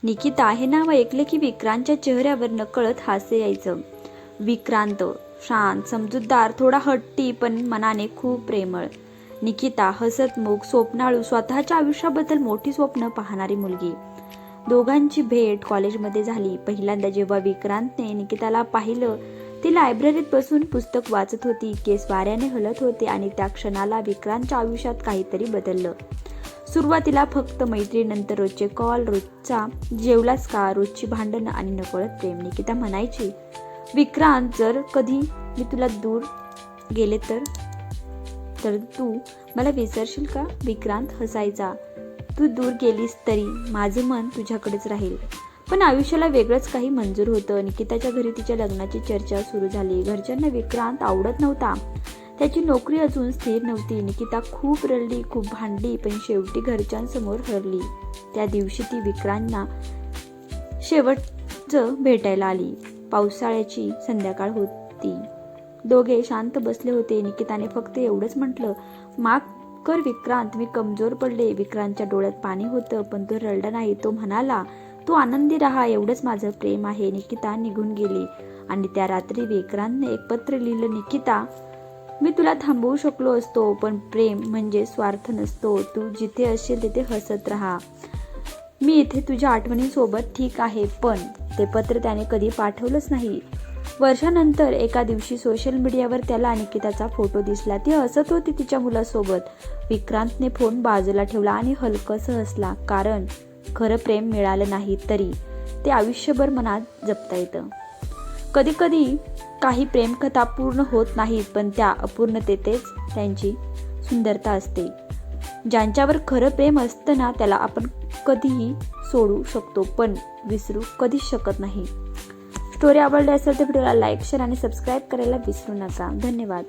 निकिता हे नाव ऐकले की विक्रांतच्या चेहऱ्यावर नकळत हास्य यायचं. विक्रांत शांत, समजूतदार, थोडा हट्टी पण मनाने खूप प्रेमळ. निकिता हसतमुख, स्वप्नाळू, स्वतःच्या आयुष्याबद्दल मोठी स्वप्न पाहणारी मुलगी. दोघांची भेट कॉलेजमध्ये झाली. पहिल्यांदा जेव्हा विक्रांतने निकिताला पाहिलं, ती लायब्ररीत बसून पुस्तक वाचत होती. केस वाऱ्याने हलत होते आणि त्या क्षणाला विक्रांतच्या आयुष्यात काहीतरी बदललं. सुरुवातीला फक्त मैत्री, नंतर रोजचे कॉल, रोजचा जेवलास का, रोजची भांडणं आणि नकळत प्रेम. निकिता म्हणायची, विक्रांत, जर कधी मी तुला दूर गेले तर तू मला विसरशील का? विक्रांत हसायचा, तू दूर गेलीस तरी माझं मन तुझ्याकडेच राहील. पण आयुष्याला वेगळंच काही मंजूर होतं. निकिताच्या घरी तिच्या लग्नाची चर्चा सुरू झाली. घरच्यांना विक्रांत आवडत नव्हता. त्याची नोकरी अजून स्थिर नव्हती. निकिता खूप रडली, खूप भांडली, पण शेवटी घरच्यांसमोर हरली. त्या दिवशी ती विक्रांतला शेवटचं भेटायला आली. पावसाळ्याची संध्याकाळ होती. दोघे शांत बसले होते. निकिताने फक्त एवढंच म्हटलं, माफ कर विक्रांत, मी कमजोर पडले. विक्रांतच्या डोळ्यात पाणी होतं, पण तो रडला नाही. तो म्हणाला, तू आनंदी राहा, एवढंच माझं प्रेम आहे. निकिता निघून गेली आणि त्या रात्री विक्रांतने एक पत्र लिहिलं. निकिता, मी तुला थांबवू शकलो असतो, पण प्रेम म्हणजे स्वार्थ नसतो. तू जिथे असेल तिथे हसत राहा. मी इथे तुझ्या आठवणींसोबत ठीक आहे. पण ते पत्र त्याने कधी पाठवलंच नाही. वर्षानंतर एका दिवशी सोशल मीडियावर त्याला निकिताचा फोटो दिसला. ती हसत होती तिच्या मुलासोबत. विक्रांतने फोन बाजूला ठेवला आणि हलकसं हसला, कारण खरं प्रेम मिळालं नाही तरी ते आयुष्यभर मनात जपता येतं. कधी कधी काही प्रेमकथा पूर्ण होत नाहीत, पण त्या अपूर्णतेतच त्यांची सुंदरता असते. ज्यांच्यावर खरं प्रेम असतं ना, त्याला आपण कधीही सोडू शकतो, पण विसरू कधीच शकत नाही. स्टोरी आवडली असेल तर व्हिडिओला लाईक, शेअर आणि सबस्क्राईब करायला विसरू नका. धन्यवाद.